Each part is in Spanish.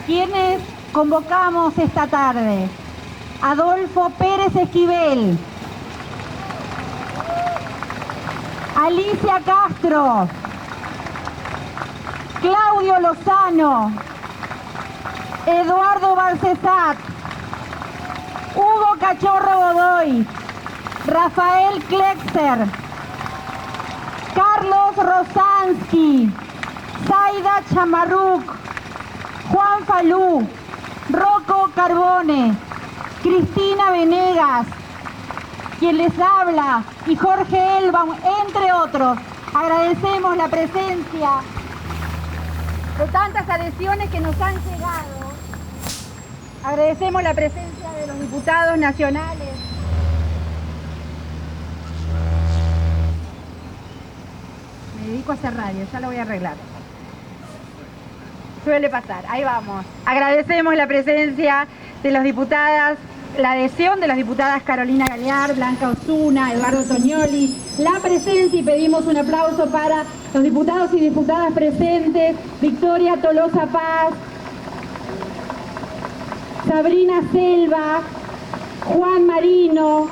quienes convocamos esta tarde: Adolfo Pérez Esquivel, Alicia Castro, Claudio Lozano, Eduardo Barcesat, Hugo Cachorro Godoy, Rafael Klexer, Carlos Rosansky, Zaida Chamarruc, Juan Falú, Rocco Carbone, Cristina Venegas, quien les habla, y Jorge Elbaum, entre otros. Agradecemos la presencia de tantas adhesiones que nos han llegado. Agradecemos la presencia de los diputados nacionales. Me dedico a hacer radio, ya lo voy a arreglar. Suele pasar, ahí vamos. Agradecemos la presencia de las diputadas, la adhesión de las diputadas Carolina Galear, Blanca Osuna, Eduardo Tognoli, la presencia, y pedimos un aplauso para los diputados y diputadas presentes: Victoria Tolosa Paz, Sabrina Selva, Juan Marino,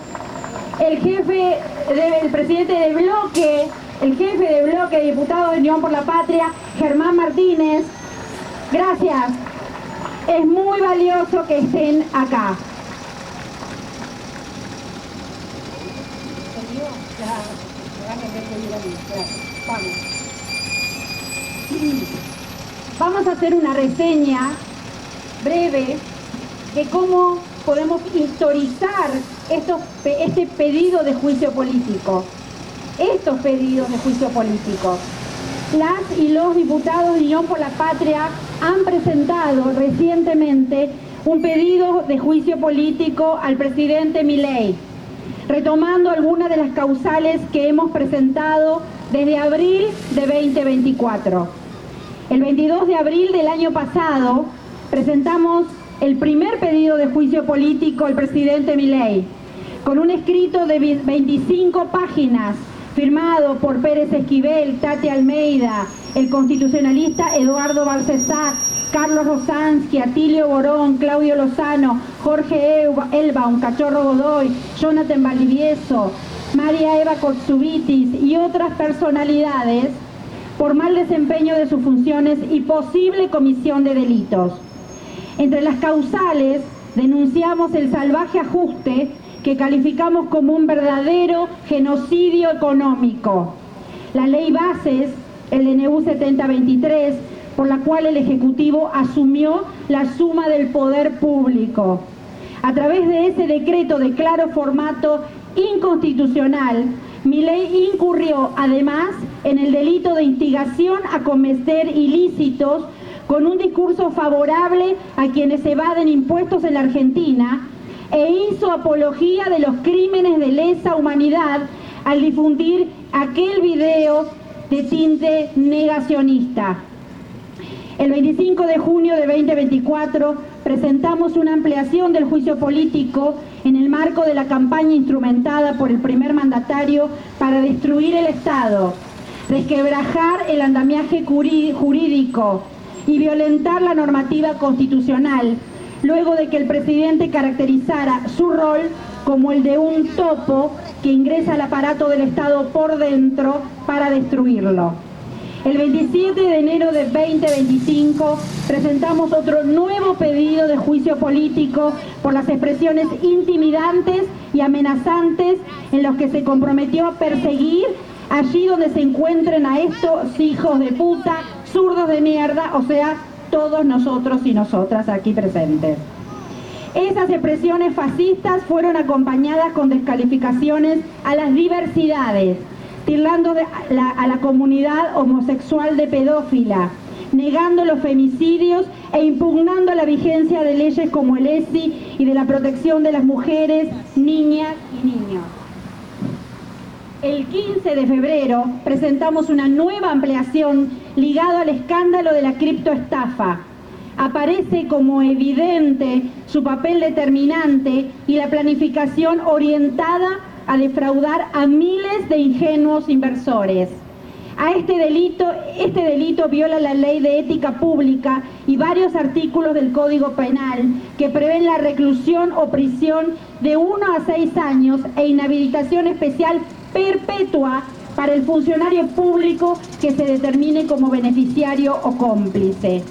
el presidente de bloque, el jefe de bloque, diputado de Unión por la Patria, Germán Martínez. Gracias. Es muy valioso que estén acá. Vamos a hacer una reseña breve de cómo podemos historizar este pedido de juicio político. Estos pedidos de juicio político. Las y los diputados de Unión por la Patria han presentado recientemente un pedido de juicio político al presidente Milei, retomando algunas de las causales que hemos presentado desde abril de 2024. El 22 de abril del año pasado presentamos el primer pedido de juicio político al presidente Milei, con un escrito de 25 páginas, firmado por Pérez Esquivel, Tati Almeida, el constitucionalista Eduardo Barcesat, Carlos Rosansky, Atilio Borón, Claudio Lozano, Jorge Elbaum, Cachorro Godoy, Jonathan Valdivieso, María Eva Kotsubitis y otras personalidades, por mal desempeño de sus funciones y posible comisión de delitos. Entre las causales denunciamos el salvaje ajuste que calificamos como un verdadero genocidio económico, la ley bases, el DNU 7023, por la cual el Ejecutivo asumió la suma del poder público. A través de ese decreto de claro formato inconstitucional, Milei incurrió además en el delito de instigación a cometer ilícitos con un discurso favorable a quienes evaden impuestos en la Argentina, e hizo apología de los crímenes de lesa humanidad al difundir aquel video de tinte negacionista. El 25 de junio de 2024 presentamos una ampliación del juicio político en el marco de la campaña instrumentada por el primer mandatario para destruir el Estado, resquebrajar el andamiaje jurídico y violentar la normativa constitucional, luego de que el presidente caracterizara su rol como el de un topo que ingresa al aparato del Estado por dentro para destruirlo. El 27 de enero de 2025 presentamos otro nuevo pedido de juicio político por las expresiones intimidantes y amenazantes en los que se comprometió a perseguir allí donde se encuentren a estos hijos de puta, zurdos de mierda, o sea, todos nosotros y nosotras aquí presentes. Esas expresiones fascistas fueron acompañadas con descalificaciones a las diversidades, tildando a la comunidad homosexual de pedófila, negando los femicidios e impugnando la vigencia de leyes como el ESI y de la protección de las mujeres, niñas y niños. El 15 de febrero presentamos una nueva ampliación ligada al escándalo de la criptoestafa. Aparece como evidente su papel determinante y la planificación orientada a defraudar a miles de ingenuos inversores. Este delito viola la ley de ética pública y varios artículos del Código Penal que prevén la reclusión o prisión de 1 a 6 años e inhabilitación especial perpetua para el funcionario público que se determine como beneficiario o cómplice.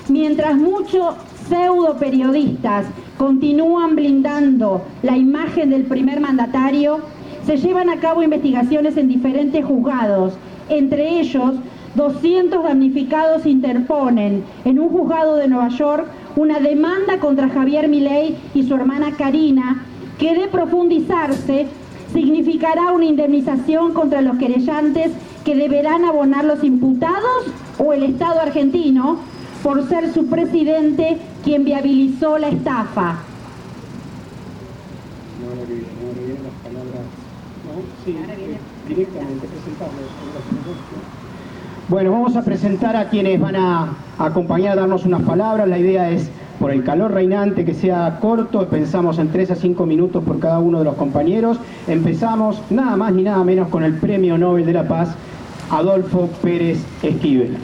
Mientras muchos pseudo periodistas continúan blindando la imagen del primer mandatario, se llevan a cabo investigaciones en diferentes juzgados. Entre ellos, 200 damnificados interponen en un juzgado de Nueva York una demanda contra Javier Milei y su hermana Karina, que de profundizarse significará una indemnización contra los querellantes que deberán abonar los imputados o el Estado argentino por ser su presidente quien viabilizó la estafa. Bueno, vamos a presentar a quienes van a acompañar a darnos unas palabras. La idea es, por el calor reinante, que sea corto. Pensamos en 3 a 5 minutos por cada uno de los compañeros. Empezamos nada más ni nada menos con el Premio Nobel de la Paz, Adolfo Pérez Esquivel.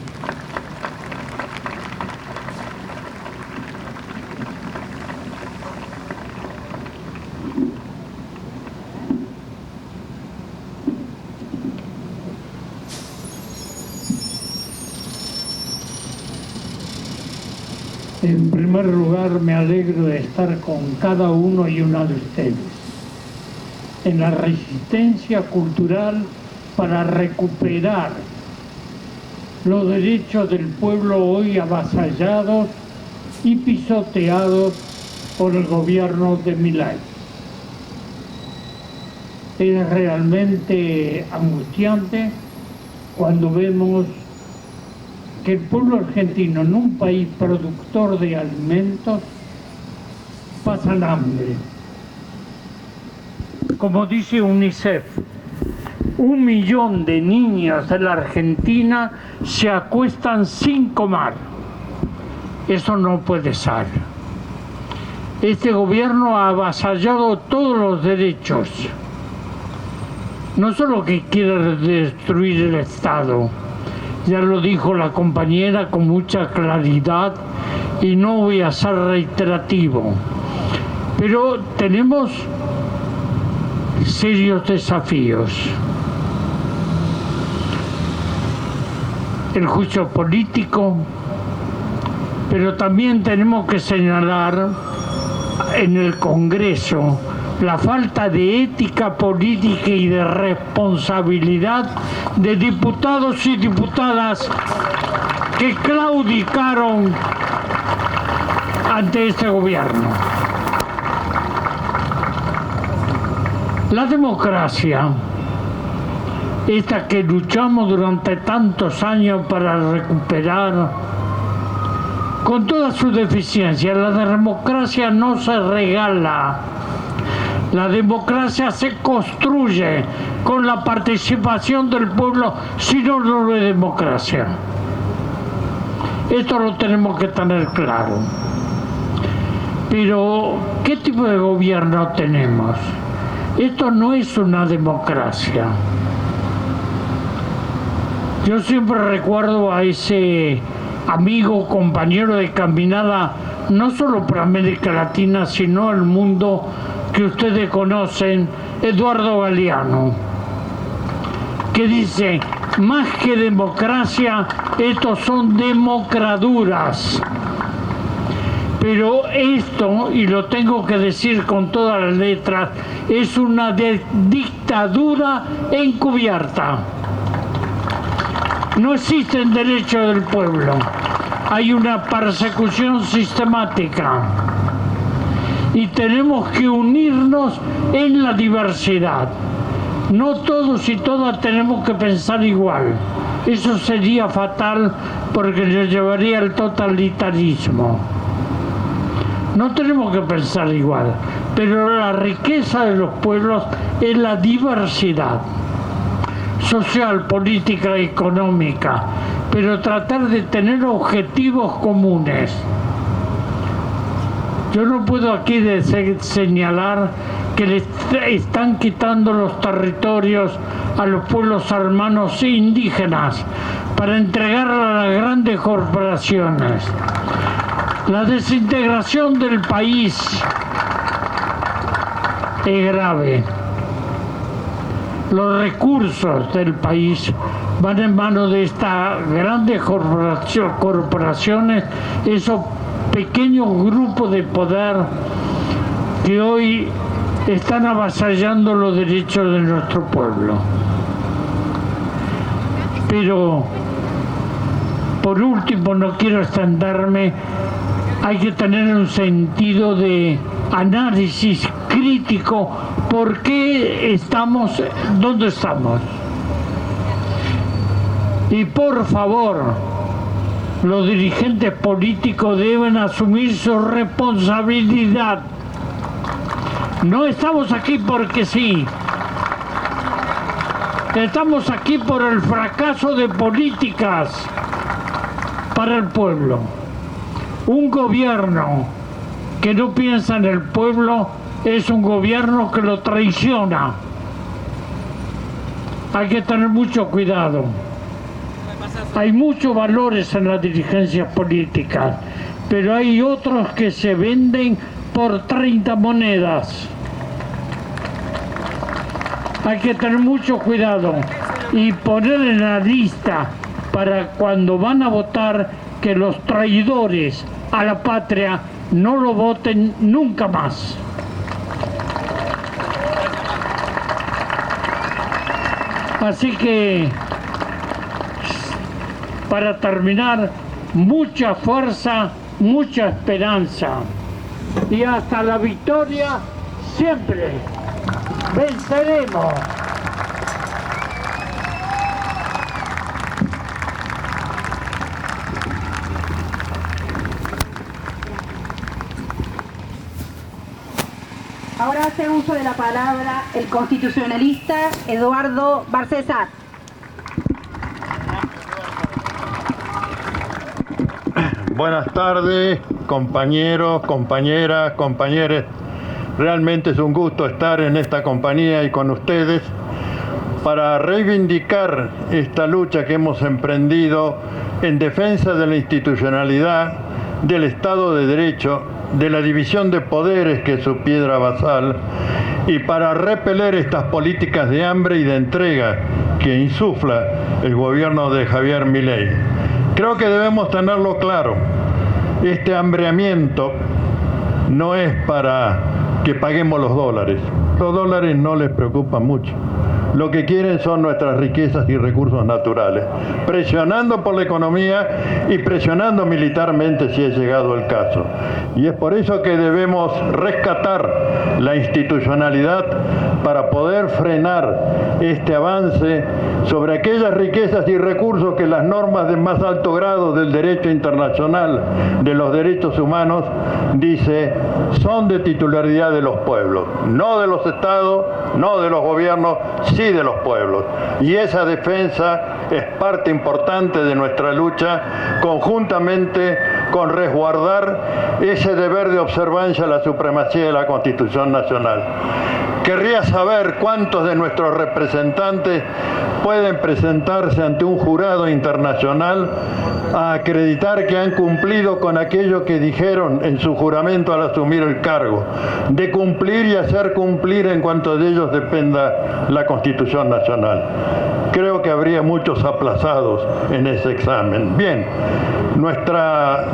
En primer lugar, me alegro de estar con cada uno y una de ustedes en la resistencia cultural para recuperar los derechos del pueblo hoy avasallados y pisoteados por el gobierno de Milei. Es realmente angustiante cuando vemos que el pueblo argentino, en un país productor de alimentos, pasa hambre. Como dice UNICEF, 1 millón de niños de la Argentina se acuestan sin comer. Eso no puede ser. Este gobierno ha avasallado todos los derechos. No solo que quiere destruir el Estado, ya lo dijo la compañera con mucha claridad y no voy a ser reiterativo, pero tenemos serios desafíos. El juicio político, pero también tenemos que señalar en el Congreso la falta de ética política y de responsabilidad de diputados y diputadas que claudicaron ante este gobierno. La democracia, esta que luchamos durante tantos años para recuperar, con toda su deficiencia, la democracia no se regala. La democracia se construye con la participación del pueblo, si no, no es democracia. Esto lo tenemos que tener claro. Pero, ¿qué tipo de gobierno tenemos? Esto no es una democracia. Yo siempre recuerdo a ese amigo, compañero de caminada, no solo por América Latina, sino el mundo, que ustedes conocen, Eduardo Galeano, que dice: más que democracia, estos son democraduras. Pero esto, y lo tengo que decir con todas las letras, es una dictadura encubierta. No existen derechos del pueblo. Hay una persecución sistemática. Y tenemos que unirnos en la diversidad. No todos y todas tenemos que pensar igual. Eso sería fatal porque nos llevaría al totalitarismo. No tenemos que pensar igual, pero la riqueza de los pueblos es la diversidad social, política, económica, pero tratar de tener objetivos comunes. Yo no puedo aquí señalar que le están quitando los territorios a los pueblos hermanos indígenas para entregarla a las grandes corporaciones. La desintegración del país es grave. Los recursos del país van en manos de estas grandes corporaciones, esos pequeños grupos de poder que hoy están avasallando los derechos de nuestro pueblo. Pero, por último, no quiero extenderme, hay que tener un sentido de análisis crítico. ¿Por qué estamos donde estamos? Y por favor, los dirigentes políticos deben asumir su responsabilidad. No estamos aquí porque sí. Estamos aquí por el fracaso de políticas para el pueblo. Un gobierno que no piensa en el pueblo es un gobierno que lo traiciona. Hay que tener mucho cuidado. Hay muchos valores en las dirigencias políticas, pero hay otros que se venden por 30 monedas. Hay que tener mucho cuidado y poner en la lista para cuando van a votar que los traidores a la patria no lo voten nunca más. Así que, para terminar, mucha fuerza, mucha esperanza y hasta la victoria siempre venceremos. Ahora hace uso de la palabra el constitucionalista Eduardo Barcesat. Buenas tardes, compañeros, compañeras, compañeres. Realmente es un gusto estar en esta compañía y con ustedes para reivindicar esta lucha que hemos emprendido en defensa de la institucionalidad, del Estado de Derecho, de la división de poderes que es su piedra basal, y para repeler estas políticas de hambre y de entrega que insufla el gobierno de Javier Milei. Creo que debemos tenerlo claro, este hambreamiento no es para que paguemos los dólares no les preocupan mucho. Lo que quieren son nuestras riquezas y recursos naturales, presionando por la economía y presionando militarmente si es llegado el caso. Y es por eso que debemos rescatar la institucionalidad para poder frenar este avance sobre aquellas riquezas y recursos que las normas de más alto grado del derecho internacional, de los derechos humanos, dice son de titularidad de los pueblos, no de los estados, no de los gobiernos, sí de los pueblos. Y esa defensa es parte importante de nuestra lucha, conjuntamente con resguardar ese deber de observancia a la supremacía de la Constitución Nacional. Querría saber cuántos de nuestros representantes pueden presentarse ante un jurado internacional a acreditar que han cumplido con aquello que dijeron en su juramento al asumir el cargo, de cumplir y hacer cumplir en cuanto de ellos dependa la Constitución Nacional. Creo que habría muchos aplazados en ese examen. Bien, nuestra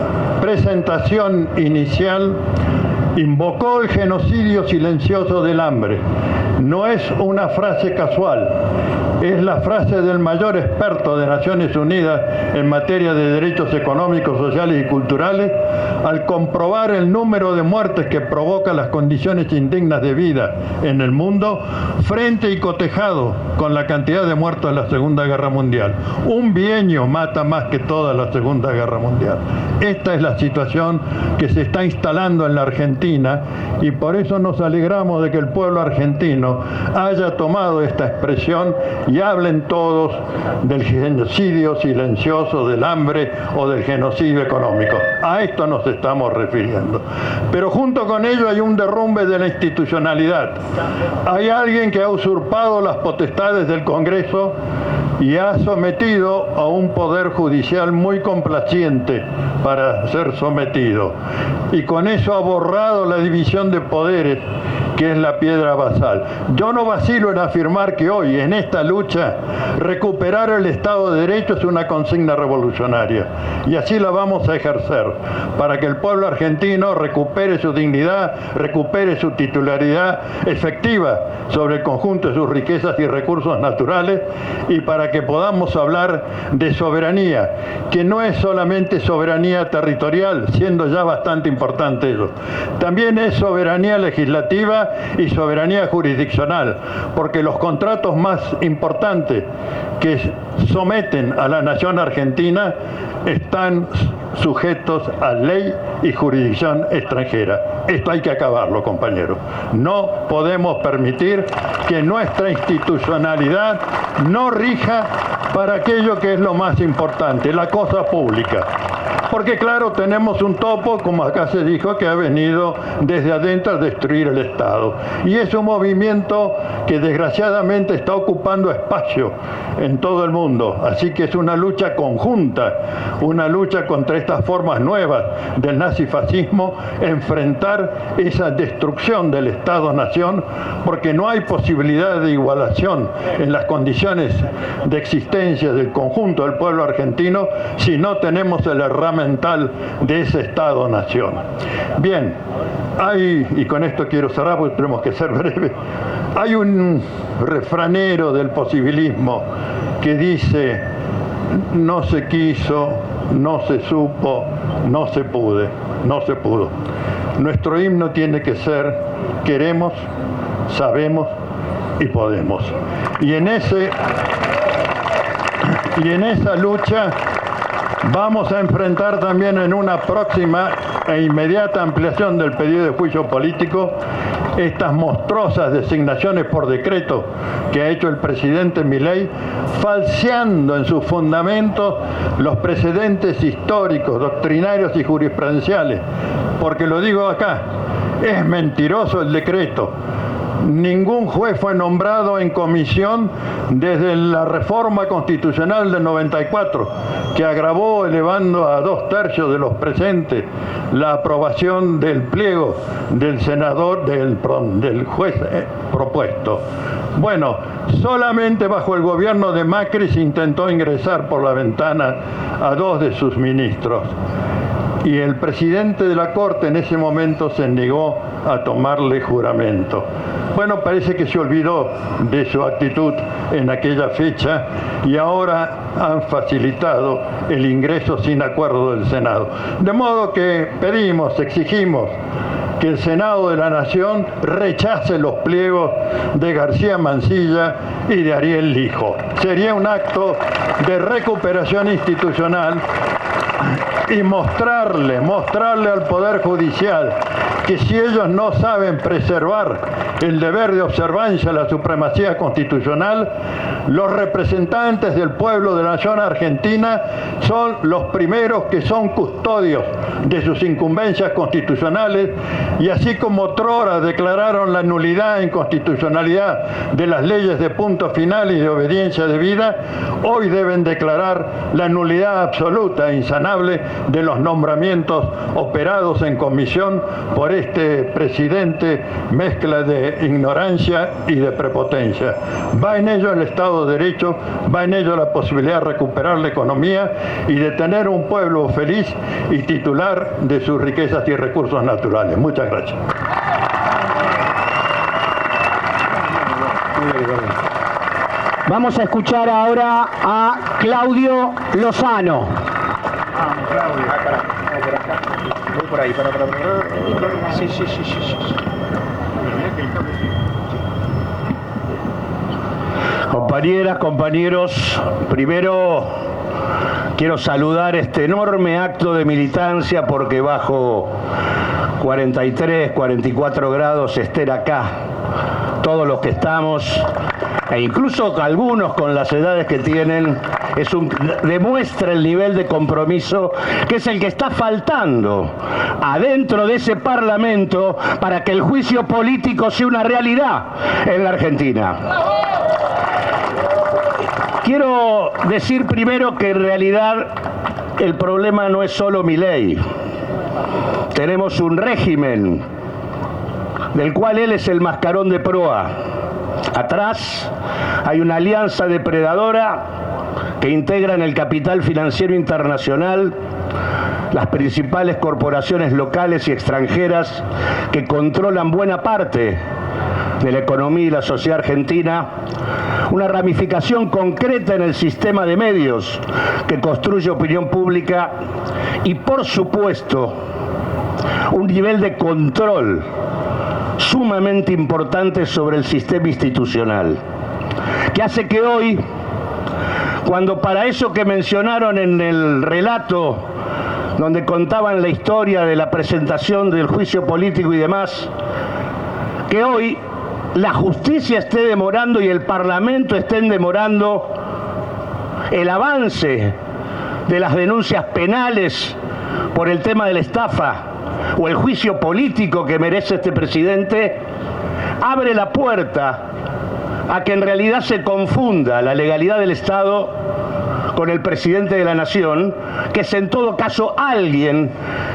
presentación inicial invocó el genocidio silencioso del hambre. No es una frase casual, es la frase del mayor experto de Naciones Unidas en materia de derechos económicos, sociales y culturales, al comprobar el número de muertes que provoca las condiciones indignas de vida en el mundo, frente y cotejado con la cantidad de muertos de la Segunda Guerra Mundial. Un bienio mata más que toda la Segunda Guerra Mundial. Esta es la situación que se está instalando en la Argentina y por eso nos alegramos de que el pueblo argentino haya tomado esta expresión y hablen todos del genocidio silencioso, del hambre o del genocidio económico. A esto nos nos estamos refiriendo. Pero junto con ello hay un derrumbe de la institucionalidad. Hay alguien que ha usurpado las potestades del Congreso y ha sometido a un poder judicial muy complaciente para ser sometido. Y con eso ha borrado la división de poderes, que es la piedra basal. Yo no vacilo en afirmar que hoy, en esta lucha, recuperar el Estado de Derecho es una consigna revolucionaria. Y así la vamos a ejercer, para que el pueblo argentino recupere su dignidad, recupere su titularidad efectiva sobre el conjunto de sus riquezas y recursos naturales, y para que podamos hablar de soberanía, que no es solamente soberanía territorial, siendo ya bastante importante eso. También es soberanía legislativa y soberanía jurisdiccional, porque los contratos más importantes que someten a la nación argentina están sujetos a ley y jurisdicción extranjera. Esto hay que acabarlo, compañeros. No podemos permitir que nuestra institucionalidad no rija para aquello que es lo más importante, la cosa pública. Porque claro, tenemos un topo, como acá se dijo, que ha venido desde adentro a destruir el Estado. Y es un movimiento que desgraciadamente está ocupando espacio en todo el mundo. Así que es una lucha conjunta, una lucha contra estas formas nuevas del nazifascismo, enfrentar esa destrucción del Estado-nación, porque no hay posibilidad de igualación en las condiciones de existencia del conjunto del pueblo argentino si no tenemos el mental de ese Estado-nación. Bien, y con esto quiero cerrar porque tenemos que ser breves, hay un refranero del posibilismo que dice: no se quiso, no se supo, no se pudo. Nuestro himno tiene que ser: queremos, sabemos y podemos. Y en esa lucha vamos a enfrentar también, en una próxima e inmediata ampliación del pedido de juicio político, estas monstruosas designaciones por decreto que ha hecho el presidente Milei, falseando en sus fundamentos los precedentes históricos, doctrinarios y jurisprudenciales. Porque lo digo acá, es mentiroso el decreto. Ningún juez fue nombrado en comisión desde la reforma constitucional del 94, que agravó, elevando a 2/3 de los presentes, la aprobación del pliego del senador, del juez propuesto. Bueno, solamente bajo el gobierno de Macri se intentó ingresar por la ventana a 2 de sus ministros. Y el presidente de la Corte en ese momento se negó a tomarle juramento. Bueno, parece que se olvidó de su actitud en aquella fecha y ahora han facilitado el ingreso sin acuerdo del Senado. De modo que exigimos que el Senado de la Nación rechace los pliegos de García Mansilla y de Ariel Lijo. Sería un acto de recuperación institucional y mostrarle al Poder Judicial que si ellos no saben preservar el deber de observancia de la supremacía constitucional, los representantes del pueblo de la nación argentina son los primeros que son custodios de sus incumbencias constitucionales, y así como otrora declararon la nulidad e inconstitucionalidad de las leyes de punto final y de obediencia debida, hoy deben declarar la nulidad absoluta e insanable de los nombramientos operados en comisión por este presidente, mezcla de ignorancia y de prepotencia. Va en ello el Estado de Derecho, va en ello la posibilidad de recuperar la economía y de tener un pueblo feliz y titular de sus riquezas y recursos naturales. Muchas gracias. Vamos a escuchar ahora a Claudio Lozano. Por ahí, para. Sí. Compañeras, compañeros, primero quiero saludar este enorme acto de militancia, porque bajo 43, 44 grados estén acá todos los que estamos, e incluso algunos con las edades que tienen, demuestra el nivel de compromiso que es el que está faltando adentro de ese Parlamento para que el juicio político sea una realidad en la Argentina. Quiero decir primero que en realidad el problema no es solo Milei. Tenemos un régimen del cual él es el mascarón de proa. Atrás hay una alianza depredadora que integran el capital financiero internacional, las principales corporaciones locales y extranjeras que controlan buena parte de la economía y la sociedad argentina, una ramificación concreta en el sistema de medios que construye opinión pública y, por supuesto, un nivel de control sumamente importante sobre el sistema institucional, que hace que hoy, cuando para eso que mencionaron en el relato donde contaban la historia de la presentación del juicio político y demás, que hoy la justicia esté demorando y el Parlamento estén demorando el avance de las denuncias penales por el tema de la estafa o el juicio político que merece este presidente, abre la puerta a que en realidad se confunda la legalidad del Estado con el presidente de la Nación, que es en todo caso alguien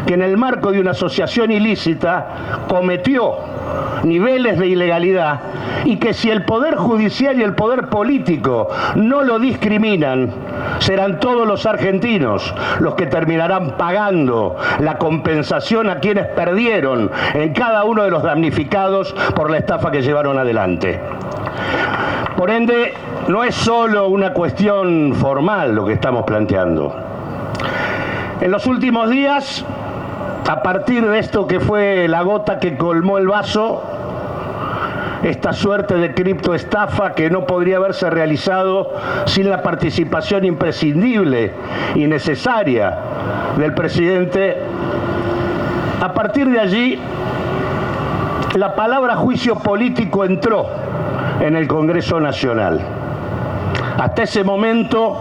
que en el marco de una asociación ilícita cometió niveles de ilegalidad y que si el Poder Judicial y el Poder Político no lo discriminan, serán todos los argentinos los que terminarán pagando la compensación a quienes perdieron en cada uno de los damnificados por la estafa que llevaron adelante. Por ende, no es solo una cuestión formal lo que estamos planteando. En los últimos días, a partir de esto que fue la gota que colmó el vaso, esta suerte de criptoestafa que no podría haberse realizado sin la participación imprescindible y necesaria del presidente, a partir de allí, la palabra juicio político entró en el Congreso Nacional. Hasta ese momento,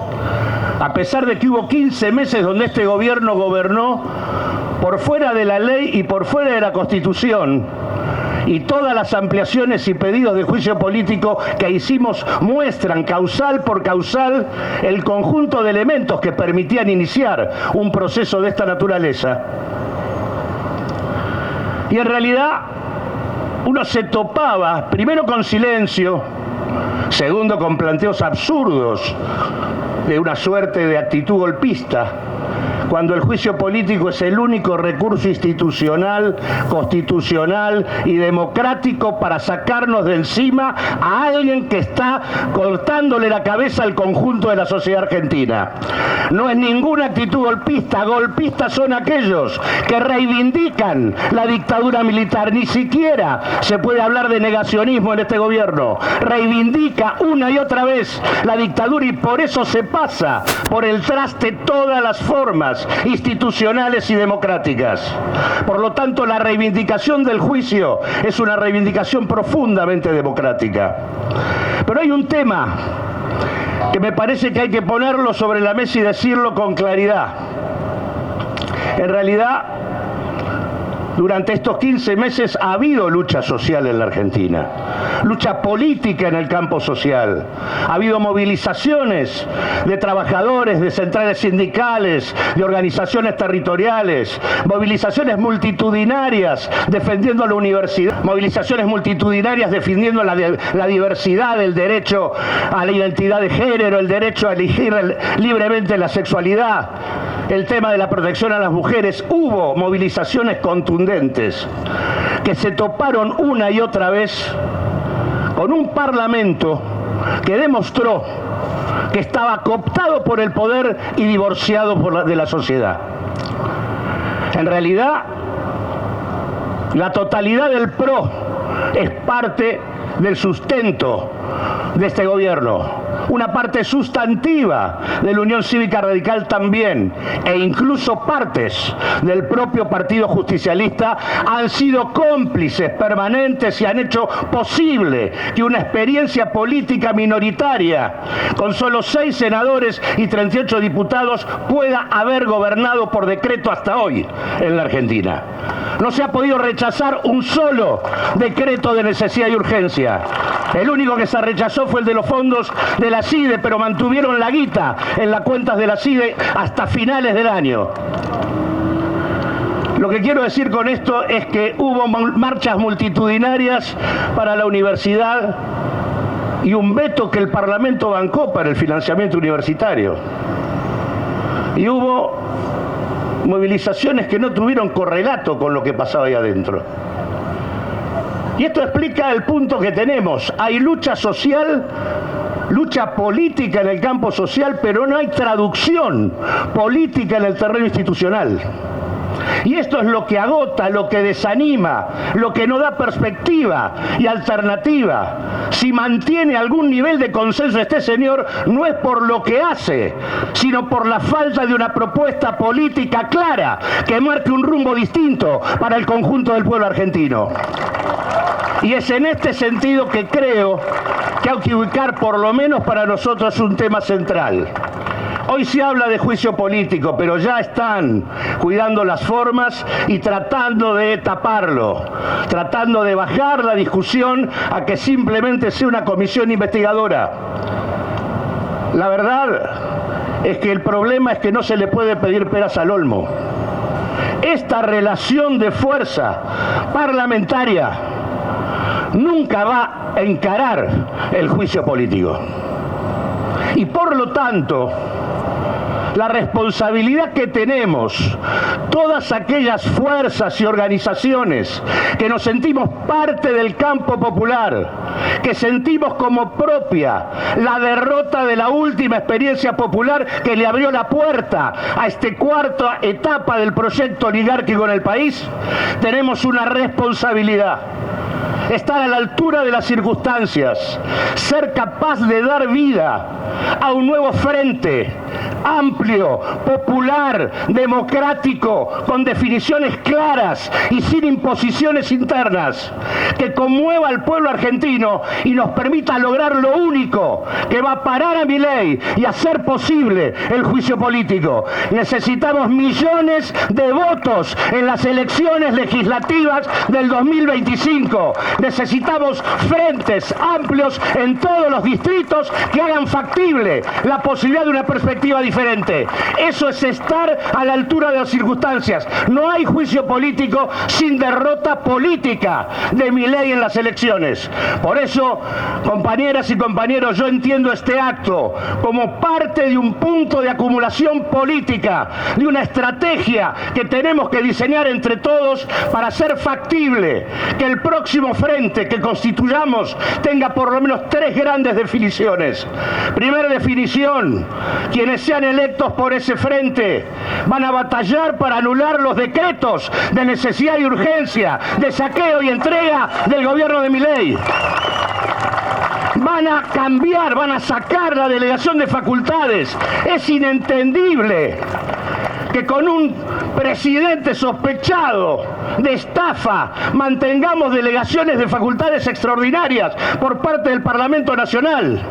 a pesar de que hubo 15 meses donde este gobierno gobernó por fuera de la ley y por fuera de la Constitución, y todas las ampliaciones y pedidos de juicio político que hicimos muestran causal por causal el conjunto de elementos que permitían iniciar un proceso de esta naturaleza. Y en realidad uno se topaba, primero con silencio, segundo con planteos absurdos de una suerte de actitud golpista, cuando el juicio político es el único recurso institucional, constitucional y democrático para sacarnos de encima a alguien que está cortándole la cabeza al conjunto de la sociedad argentina. No es ninguna actitud golpista, golpistas son aquellos que reivindican la dictadura militar, ni siquiera se puede hablar de negacionismo en este gobierno, reivindica una y otra vez la dictadura y por eso se pasa por el traste todas las formas institucionales y democráticas. Por lo tanto, la reivindicación del juicio es una reivindicación profundamente democrática. Pero hay un tema que me parece que hay que ponerlo sobre la mesa y decirlo con claridad. En realidad, durante estos 15 meses ha habido lucha social en la Argentina, lucha política en el campo social. Ha habido movilizaciones de trabajadores, de centrales sindicales, de organizaciones territoriales, movilizaciones multitudinarias defendiendo la universidad, movilizaciones multitudinarias defendiendo la diversidad, el derecho a la identidad de género, el derecho a elegir libremente la sexualidad, el tema de la protección a las mujeres. Hubo movilizaciones contundentes que se toparon una y otra vez con un Parlamento que demostró que estaba cooptado por el poder y divorciado de la sociedad. En realidad, la totalidad del PRO es parte del sustento de este gobierno. una parte sustantiva de la Unión Cívica Radical también, e incluso partes del propio Partido Justicialista han sido cómplices permanentes y han hecho posible que una experiencia política minoritaria, con solo 6 senadores y 38 diputados, pueda haber gobernado por decreto hasta hoy en la Argentina. No se ha podido rechazar un solo decreto de necesidad y urgencia. El único que se rechazó fue el de los fondos de la CIDE, pero mantuvieron la guita en las cuentas de la CIDE hasta finales del año. Lo que quiero decir con esto es que hubo marchas multitudinarias para la universidad y un veto que el Parlamento bancó para el financiamiento universitario. Y hubo movilizaciones que no tuvieron correlato con lo que pasaba ahí adentro. Y esto explica el punto que tenemos. Hay lucha social, lucha política en el campo social, pero no hay traducción política en el terreno institucional. Y esto es lo que agota, lo que desanima, lo que no da perspectiva y alternativa. Si mantiene algún nivel de consenso este señor, no es por lo que hace, sino por la falta de una propuesta política clara que marque un rumbo distinto para el conjunto del pueblo argentino. Y es en este sentido que creo que hay que ubicar, por lo menos para nosotros, un tema central. Hoy se habla de juicio político, pero ya están cuidando las formas y tratando de taparlo, tratando de bajar la discusión a que simplemente sea una comisión investigadora. La verdad es que el problema es que no se le puede pedir peras al olmo. Esta relación de fuerza parlamentaria nunca va a encarar el juicio político. Y por lo tanto, la responsabilidad que tenemos, todas aquellas fuerzas y organizaciones que nos sentimos parte del campo popular, que sentimos como propia la derrota de la última experiencia popular que le abrió la puerta a esta cuarta etapa del proyecto oligárquico en el país, tenemos una responsabilidad. Estar a la altura de las circunstancias, ser capaz de dar vida a un nuevo frente amplio, popular, democrático, con definiciones claras y sin imposiciones internas, que conmueva al pueblo argentino y nos permita lograr lo único que va a parar a Milei y hacer posible el juicio político. Necesitamos millones de votos en las elecciones legislativas del 2025. Necesitamos frentes amplios en todos los distritos que hagan factible la posibilidad de una perspectiva diferente. Eso es estar a la altura de las circunstancias. No hay juicio político sin derrota política de Milei en las elecciones. Por eso, compañeras y compañeros, yo entiendo este acto como parte de un punto de acumulación política, de una estrategia que tenemos que diseñar entre todos para hacer factible que el próximo frente que constituyamos tenga por lo menos 3 grandes definiciones. Primera definición: quienes sean electos por ese frente van a batallar para anular los decretos de necesidad y urgencia, de saqueo y entrega del gobierno de Milei. Van a cambiar, van a sacar la delegación de facultades. Es inentendible que con un presidente sospechado de estafa mantengamos delegaciones de facultades extraordinarias por parte del Parlamento Nacional.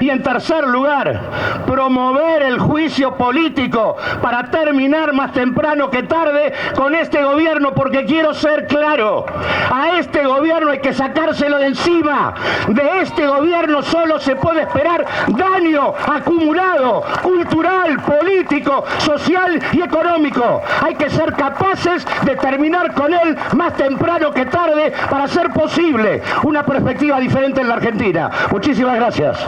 Y en tercer lugar, promover el juicio político para terminar más temprano que tarde con este gobierno, porque quiero ser claro, a este gobierno hay que sacárselo de encima. De este gobierno solo se puede esperar daño acumulado, cultural, político, social y económico. Hay que ser capaces de terminar con él más temprano que tarde para hacer posible una perspectiva diferente en la Argentina. Muchísimas gracias.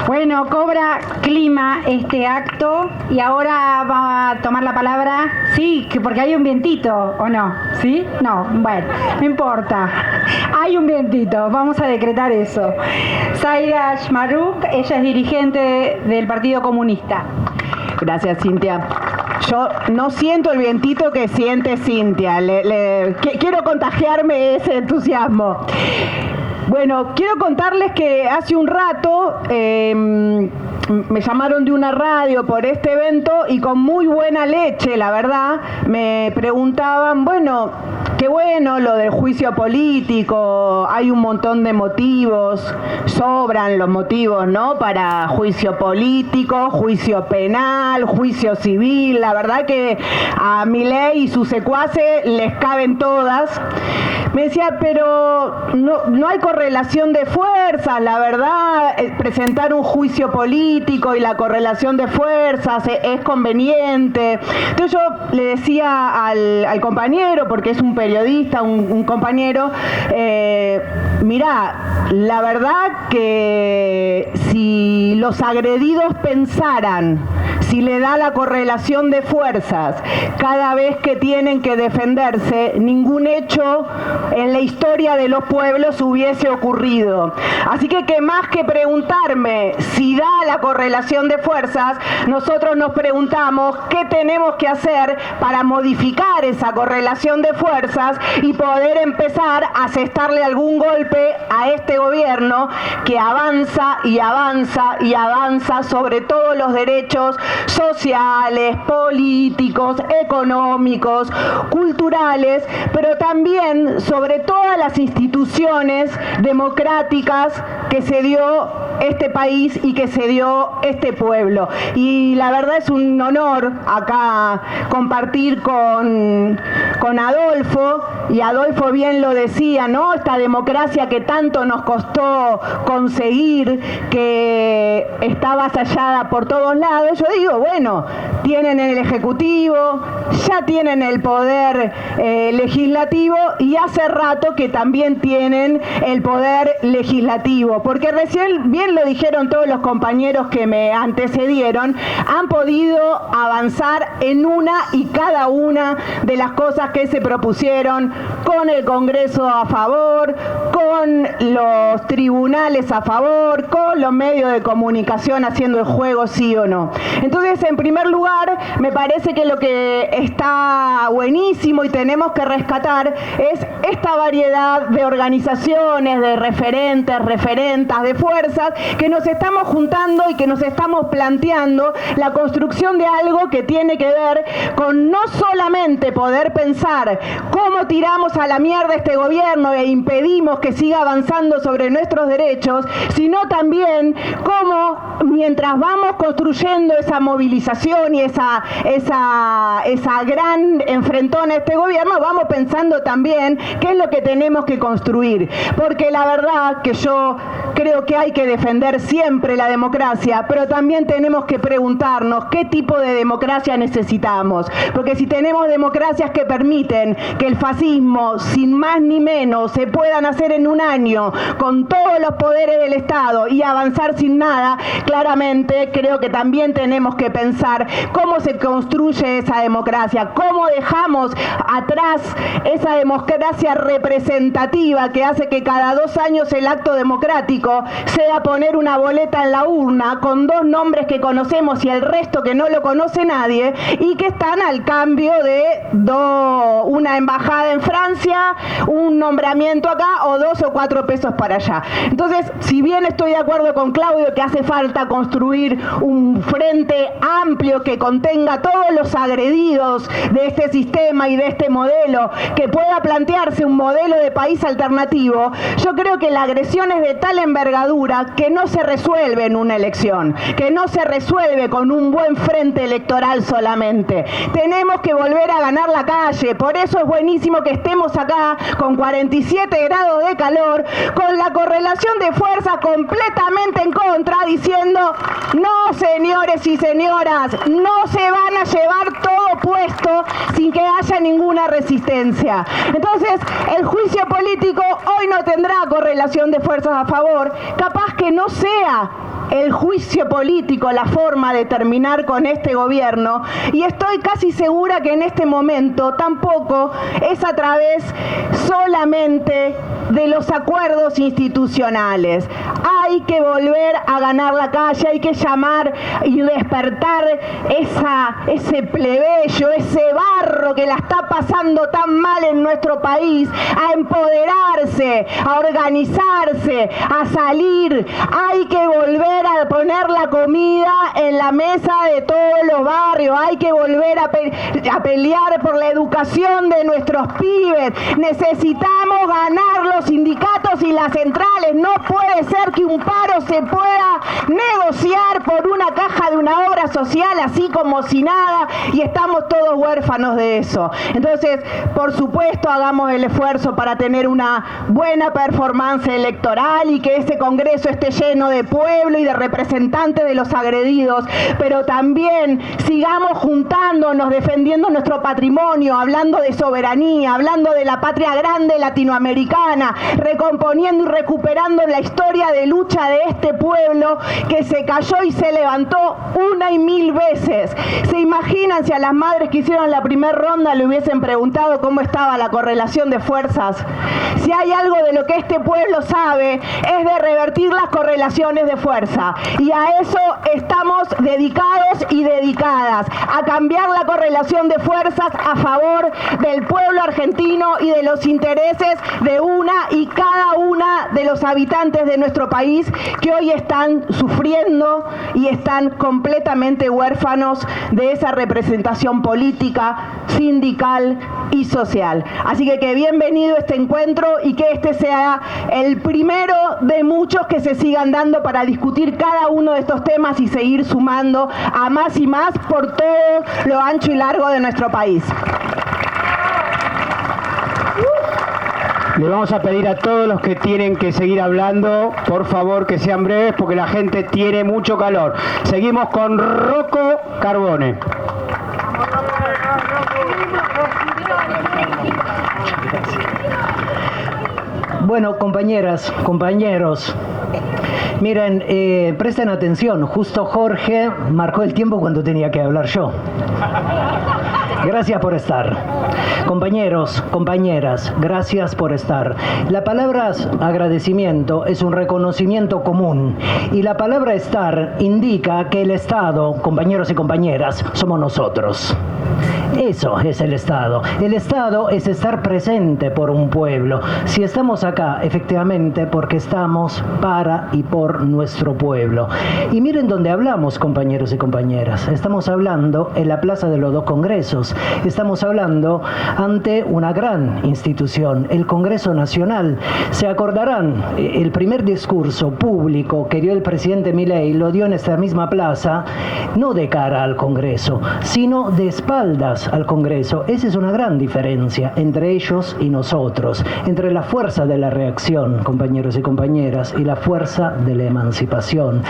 Bueno, cobra clima este acto y ahora va a tomar la palabra. Sí, que porque hay un vientito, ¿o no? ¿Sí? No, bueno, no importa. Hay un vientito, vamos a decretar eso. Zaira Shmaruk, ella es dirigente del Partido Comunista. Gracias, Cintia. Yo no siento el vientito que siente Cintia. Quiero contagiarme ese entusiasmo. Bueno, quiero contarles que hace un rato me llamaron de una radio por este evento y con muy buena leche, la verdad, me preguntaban, bueno, qué bueno lo del juicio político, hay un montón de motivos, sobran los motivos, ¿no? Para juicio político, juicio penal, juicio civil, la verdad que a Milei y sus secuaces les caben todas. Me decía, pero no hay correlación de fuerzas, la verdad, presentar un juicio político y la correlación de fuerzas es conveniente. Entonces yo le decía al compañero, porque es un periodista, un compañero, mirá, la verdad que si los agredidos pensaran, si le da la correlación de fuerzas cada vez que tienen que defenderse, ningún hecho en la historia de los pueblos hubiese ocurrido. Así que más que preguntarme si da la correlación de fuerzas, nosotros nos preguntamos qué tenemos que hacer para modificar esa correlación de fuerzas y poder empezar a asestarle algún golpe a este gobierno que avanza y avanza y avanza sobre todos los derechos sociales, políticos, económicos, culturales, pero también sobre todas las instituciones democráticas que se dio este país y que se dio este pueblo. Y la verdad es un honor acá compartir con Adolfo, y Adolfo bien lo decía, ¿no? Esta democracia que tanto nos costó conseguir, que está avasallada por todos lados. Yo digo, bueno, tienen el Ejecutivo, ya tienen el poder legislativo y hace rato que también tienen el poder legislativo, porque recién, bien lo dijeron todos los compañeros que me antecedieron, han podido avanzar en una y cada una de las cosas que se propusieron, con el Congreso a favor, con los tribunales a favor, con los medios de comunicación haciendo el juego sí o no. Entonces, en primer lugar, me parece que lo que está buenísimo y tenemos que rescatar es esta variedad de organizaciones, de referentas, de fuerzas que nos estamos juntando y que nos estamos planteando la construcción de algo que tiene que ver con no solamente poder pensar cómo tiramos a la mierda este gobierno e impedimos que siga avanzando sobre nuestros derechos, sino también cómo, mientras vamos construyendo esa movilización y esa gran enfrentón a este gobierno, vamos pensando también qué es lo que tenemos que construir. Porque la verdad que yo creo que hay que defender siempre la democracia, pero también tenemos que preguntarnos qué tipo de democracia necesitamos. Porque si tenemos democracias que permiten que el fascismo, sin más ni menos, se puedan hacer en un año con todos los poderes del Estado y avanzar sin nada, claramente creo que también tenemos que pensar cómo se construye esa democracia, cómo dejamos atrás esa democracia representativa que hace que cada 2 años el acto democrático sea poner una boleta en la urna con 2 nombres que conocemos y el resto que no lo conoce nadie, y que están al cambio de una embajada en Francia, un nombramiento acá o 2 o 4 pesos para allá. Entonces, si bien estoy de acuerdo con Claudio que hace falta construir un frente amplio que contenga todos los agredidos de este sistema y de este modelo, que pueda plantearse un modelo de país alternativo, yo creo que la agresión es de tal envergadura que no se resuelve en una elección, que no se resuelve con un buen frente electoral solamente. Tenemos que volver a ganar la calle, por eso es buenísimo que estemos acá con 47 grados de calor, con la correlación de fuerzas completamente en contra, diciendo, no señores y señoras, no se van a llevar todo puesto sin que haya ninguna resistencia. Entonces, el juicio político hoy no tendrá correlación de fuerzas a favor, capaz que no sea el juicio político la forma de terminar con este gobierno, y estoy casi segura que en este momento tampoco es a través solamente de los acuerdos institucionales. Hay que volver a ganar la calle, hay que llamar y despertar ese plebeyo, ese barro que la está pasando tan mal en nuestro país, a empoderarse, a organizarse, a salir. Hay que volver a poner la comida en la mesa de todos los barrios, hay que volver a pelear por la educación de nuestros pibes. Necesitamos ganar los sindicatos y las centrales. No puede ser que un paro se pueda negociar por una caja de una obra social así como si nada, y estamos todos huérfanos de eso. Entonces, por supuesto, hagamos el esfuerzo para tener una buena performance electoral y que ese Congreso esté lleno de pueblo y de representantes de los agredidos, pero también sigamos juntándonos, defendiendo nuestro patrimonio, hablando de soberanía, hablando de la patria grande latinoamericana, recomponiendo y recuperando la historia de lucha de este pueblo que se cayó y se levantó una y mil veces. ¿Se imaginan si a las madres que hicieron la primera ronda le hubiesen preguntado cómo estaba la correlación de fuerzas? Si hay algo de lo que este pueblo sabe, es de revertir las correlaciones de fuerza, y a eso estamos dedicados y dedicadas, a cambiar la correlación de fuerzas a favor del pueblo argentino y de los intereses de una y cada una de los habitantes de nuestro país que hoy están sufriendo y están completamente huérfanos de esa representación política, sindical y social. Así que bienvenido este encuentro, y que este sea el primero de muchos que se sigan dando para discutir cada uno de estos temas y seguir sumando a más y más por todo lo ancho y largo de nuestro país. Le vamos a pedir a todos los que tienen que seguir hablando, por favor, que sean breves, porque la gente tiene mucho calor. Seguimos con Rocco Carbone. Bueno, compañeras, compañeros, miren, presten atención, justo Jorge marcó el tiempo cuando tenía que hablar yo. Gracias por estar. Compañeros, compañeras, gracias por estar. La palabra agradecimiento es un reconocimiento común, y la palabra estar indica que el Estado, compañeros y compañeras, somos nosotros. Eso es el Estado. El Estado es estar presente por un pueblo. Si estamos acá, efectivamente, porque estamos para y por nuestro pueblo. Y miren dónde hablamos, compañeros y compañeras. Estamos hablando en la Plaza de los Dos Congresos. Estamos hablando ante una gran institución, el Congreso Nacional. Se acordarán, el primer discurso público que dio el presidente Milei lo dio en esta misma plaza, no de cara al Congreso, sino de espaldas al Congreso. Esa es una gran diferencia entre ellos y nosotros, entre la fuerza de la reacción, compañeros y compañeras, y la fuerza de la emancipación.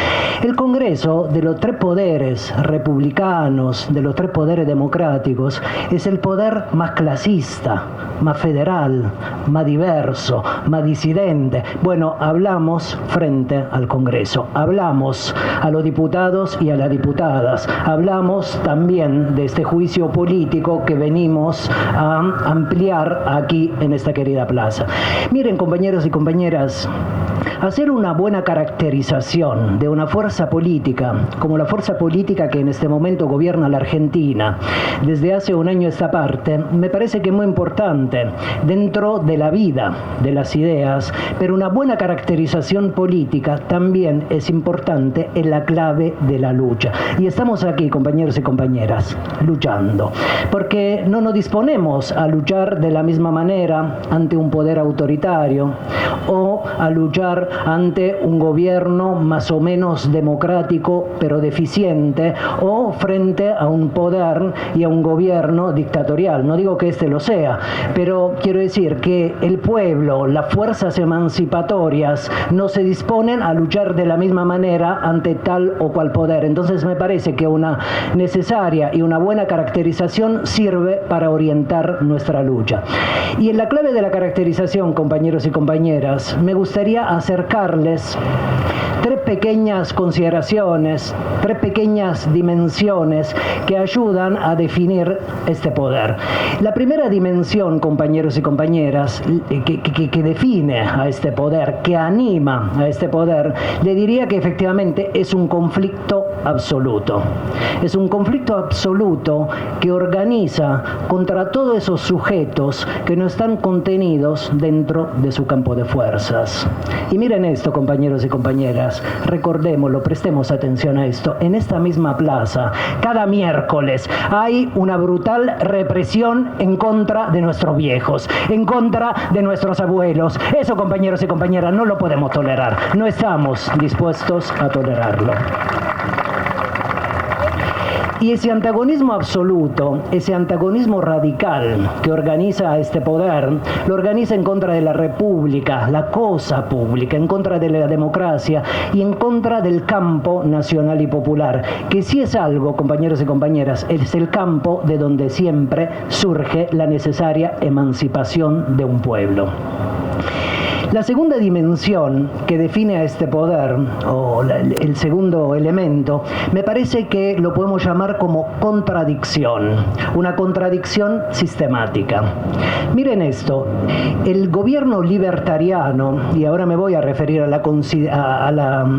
El Congreso, de los tres poderes republicanos, de los tres poderes democráticos, es el poder más clasista, más federal, más diverso, más disidente. Bueno, hablamos frente al Congreso, hablamos a los diputados y a las diputadas, hablamos también de este juicio político que venimos a ampliar aquí en esta querida plaza. Miren, compañeros y compañeras, hacer una buena caracterización de una fuerza política, como la fuerza política que en este momento gobierna la Argentina, desde hace un año a esta parte, me parece que es muy importante dentro de la vida de las ideas, pero una buena caracterización política también es importante en la clave de la lucha. Y estamos aquí, compañeros y compañeras, luchando, porque no nos disponemos a luchar de la misma manera ante un poder autoritario o a luchar ante un gobierno más o menos democrático pero deficiente, o frente a un poder y a un gobierno dictatorial. No digo que este lo sea, pero quiero decir que el pueblo, las fuerzas emancipatorias no se disponen a luchar de la misma manera ante tal o cual poder. Entonces me parece que una necesaria y una buena caracterización sirve para orientar nuestra lucha. Y en la clave de la caracterización, compañeros y compañeras, me gustaría hacer acercarles tres pequeñas consideraciones, tres pequeñas dimensiones que ayudan a definir este poder. La primera dimensión, compañeros y compañeras, que define a este poder, que anima a este poder, le diría que efectivamente es un conflicto absoluto. Es un conflicto absoluto que organiza contra todos esos sujetos que no están contenidos dentro de su campo de fuerzas. Y miren esto, compañeros y compañeras, recordémoslo, prestemos atención a esto. En esta misma plaza, cada miércoles hay una brutal represión en contra de nuestros viejos, en contra de nuestros abuelos. Eso, compañeros y compañeras, no lo podemos tolerar. No estamos dispuestos a tolerarlo. Y ese antagonismo absoluto, ese antagonismo radical que organiza a este poder, lo organiza en contra de la república, la cosa pública, en contra de la democracia y en contra del campo nacional y popular, que sí es algo, compañeros y compañeras, es el campo de donde siempre surge la necesaria emancipación de un pueblo. La segunda dimensión que define a este poder, o el segundo elemento, me parece que lo podemos llamar como contradicción, una contradicción sistemática. Miren esto, el gobierno libertariano, y ahora me voy a referir a la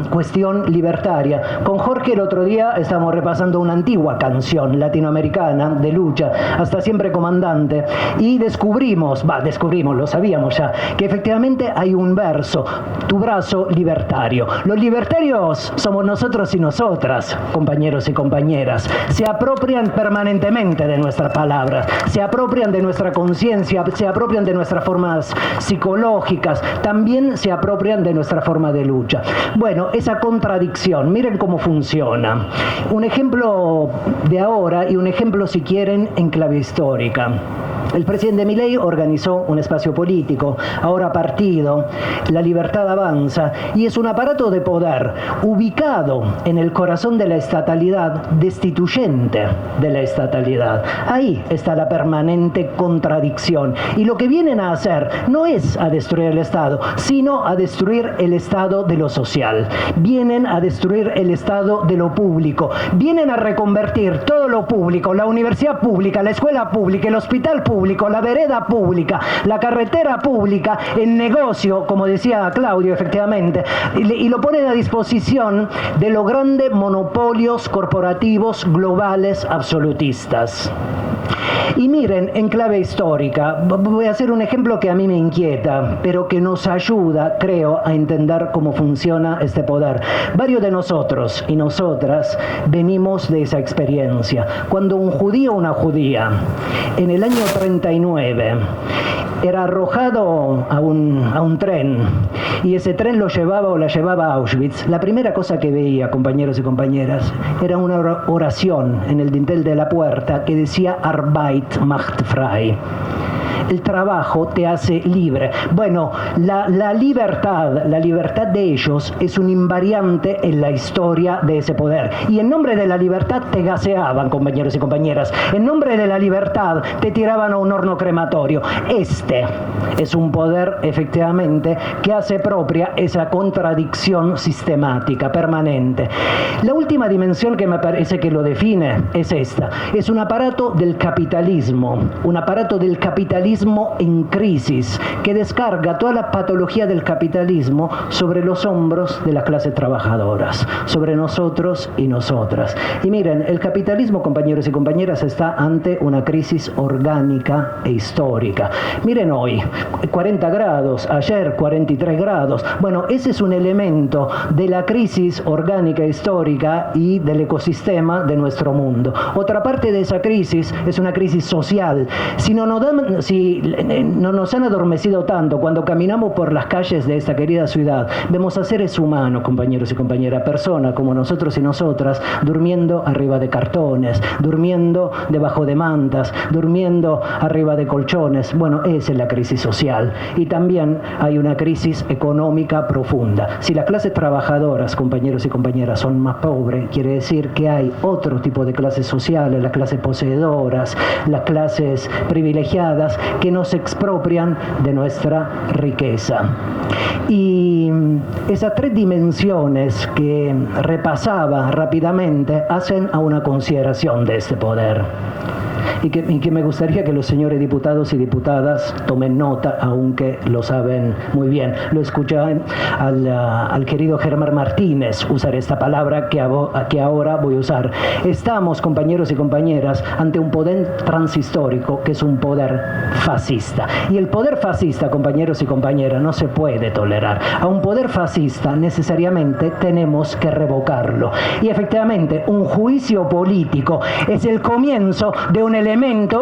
cuestión libertaria. Con Jorge el otro día estamos repasando una antigua canción latinoamericana de lucha, Hasta siempre comandante, y descubrimos, lo sabíamos ya, que efectivamente hay un verso, tu brazo libertario. Los libertarios somos nosotros y nosotras, compañeros y compañeras. Se apropian permanentemente de nuestras palabras, se apropian de nuestra conciencia, se apropian de nuestras formas psicológicas, también se apropian de nuestra forma de lucha. Bueno, esa contradicción, miren cómo funciona. Un ejemplo de ahora y un ejemplo, si quieren, en clave histórica. El presidente Milei organizó un espacio político, ahora partido, La Libertad Avanza, y es un aparato de poder ubicado en el corazón de la estatalidad, destituyente de la estatalidad. Ahí está la permanente contradicción. Y lo que vienen a hacer no es a destruir el Estado, sino a destruir el Estado de lo social. Vienen a destruir el Estado de lo público. Vienen a reconvertir todo lo público, la universidad pública, la escuela pública, el hospital público, la vereda pública, la carretera pública, en negocio, como decía Claudio, efectivamente, y lo ponen a disposición de los grandes monopolios corporativos globales absolutistas. Y miren, en clave histórica, voy a hacer un ejemplo que a mí me inquieta, pero que nos ayuda, creo, a entender cómo funciona este poder. Varios de nosotros y nosotras venimos de esa experiencia. Cuando un judío o una judía, en el año 39, era arrojado a un tren, y ese tren lo llevaba o la llevaba a Auschwitz, la primera cosa que veía, compañeros y compañeras, era una oración en el dintel de la puerta que decía Arbeit macht frei. El trabajo te hace libre. Bueno, la libertad de ellos es un invariante en la historia de ese poder. Y en nombre de la libertad te gaseaban, compañeros y compañeras. En nombre de la libertad te tiraban a un horno crematorio. Este es un poder, efectivamente, que hace propia esa contradicción sistemática, permanente. La última dimensión que me parece que lo define es esta. Es un aparato del capitalismo en crisis, que descarga toda la patología del capitalismo sobre los hombros de las clases trabajadoras, sobre nosotros y nosotras. Y miren, el capitalismo, compañeros y compañeras, está ante una crisis orgánica e histórica. Miren hoy, 40 grados, ayer 43 grados. Bueno, ese es un elemento de la crisis orgánica e histórica y del ecosistema de nuestro mundo. Otra parte de esa crisis es una crisis social. Si no nos han adormecido tanto cuando caminamos por las calles de esta querida ciudad, vemos a seres humanos, compañeros y compañeras, personas como nosotros y nosotras, durmiendo arriba de cartones, durmiendo debajo de mantas, durmiendo arriba de colchones. Bueno, esa es la crisis social. Y también hay una crisis económica profunda. Si las clases trabajadoras, compañeros y compañeras, son más pobres, quiere decir que hay otro tipo de clases sociales, las clases poseedoras, las clases privilegiadas, que nos expropian de nuestra riqueza. Y esas tres dimensiones que repasaba rápidamente hacen a una consideración de este poder. Y que me gustaría que los señores diputados y diputadas tomen nota, aunque lo saben muy bien. Lo escuchan al querido Germán Martínez usar esta palabra que ahora voy a usar. Estamos, compañeros y compañeras, ante un poder transhistórico que es un poder fascista. Y el poder fascista, compañeros y compañeras, no se puede tolerar. A un poder fascista necesariamente tenemos que revocarlo. Y efectivamente, un juicio político es el comienzo de un elemento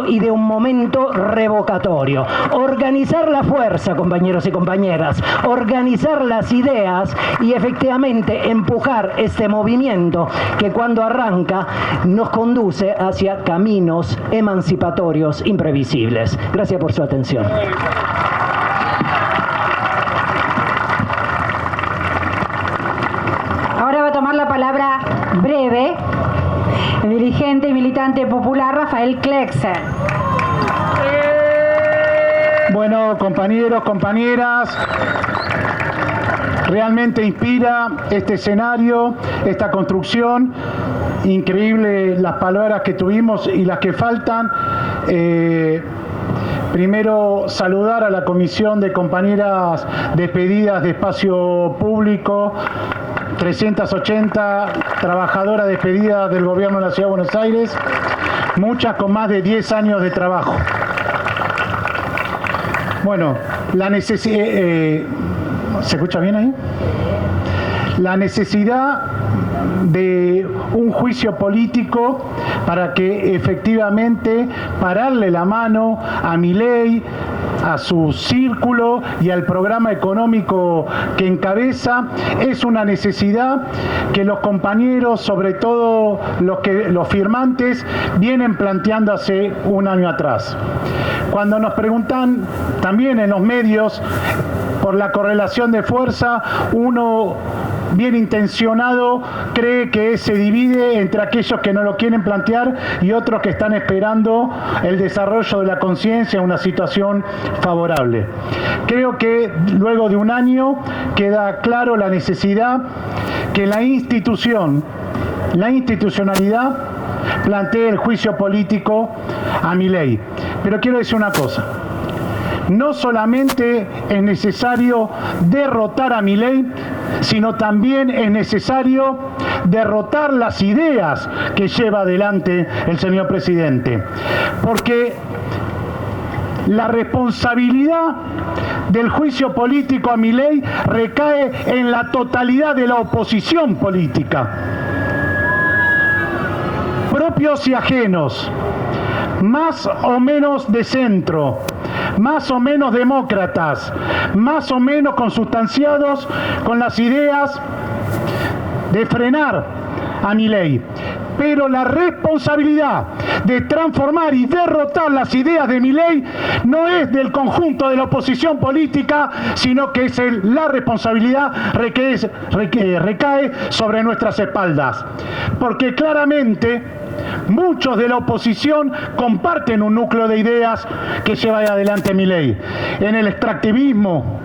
y de un momento revocatorio. Organizar la fuerza, compañeros y compañeras, organizar las ideas y efectivamente empujar este movimiento que cuando arranca nos conduce hacia caminos emancipatorios imprevisibles. Gracias por su atención. Ahora va a tomar la palabra breve el dirigente y militante popular Rafael Klexer. Bueno, compañeros, compañeras, realmente inspira este escenario, esta construcción. Increíble las palabras que tuvimos y las que faltan. Primero, saludar a la comisión de compañeras despedidas de espacio público, 380 trabajadoras despedidas del gobierno de la Ciudad de Buenos Aires, muchas con más de 10 años de trabajo. Bueno, la necesidad... ¿se escucha bien ahí? La necesidad de un juicio político para que efectivamente pararle la mano a Milei, a su círculo y al programa económico que encabeza, es una necesidad que los compañeros, sobre todo los firmantes, vienen planteando hace un año atrás. Cuando nos preguntan también en los medios por la correlación de fuerza, uno bien intencionado cree que se divide entre aquellos que no lo quieren plantear y otros que están esperando el desarrollo de la conciencia en una situación favorable. Creo que luego de un año queda claro la necesidad que la institucionalidad plantee el juicio político a Milei. Pero quiero decir una cosa. No solamente es necesario derrotar a Milei, sino también es necesario derrotar las ideas que lleva adelante el señor presidente. Porque la responsabilidad del juicio político a Milei recae en la totalidad de la oposición política. Propios y ajenos, más o menos de centro, más o menos demócratas, más o menos consustanciados con las ideas de frenar a Milei. Pero la responsabilidad de transformar y derrotar las ideas de Milei no es del conjunto de la oposición política, sino que es la responsabilidad recae sobre nuestras espaldas. Porque claramente muchos de la oposición comparten un núcleo de ideas que lleva adelante Milei. En el extractivismo,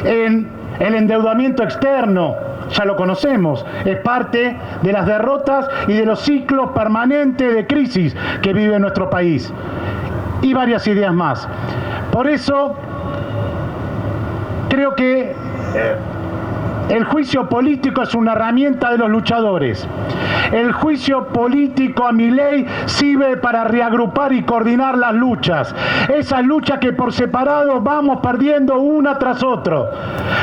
en el endeudamiento externo, ya lo conocemos, es parte de las derrotas y de los ciclos permanentes de crisis que vive nuestro país. Y varias ideas más. Por eso, creo que el juicio político es una herramienta de los luchadores. El juicio político a Milei sirve para reagrupar y coordinar las luchas. Esas luchas que por separado vamos perdiendo una tras otra.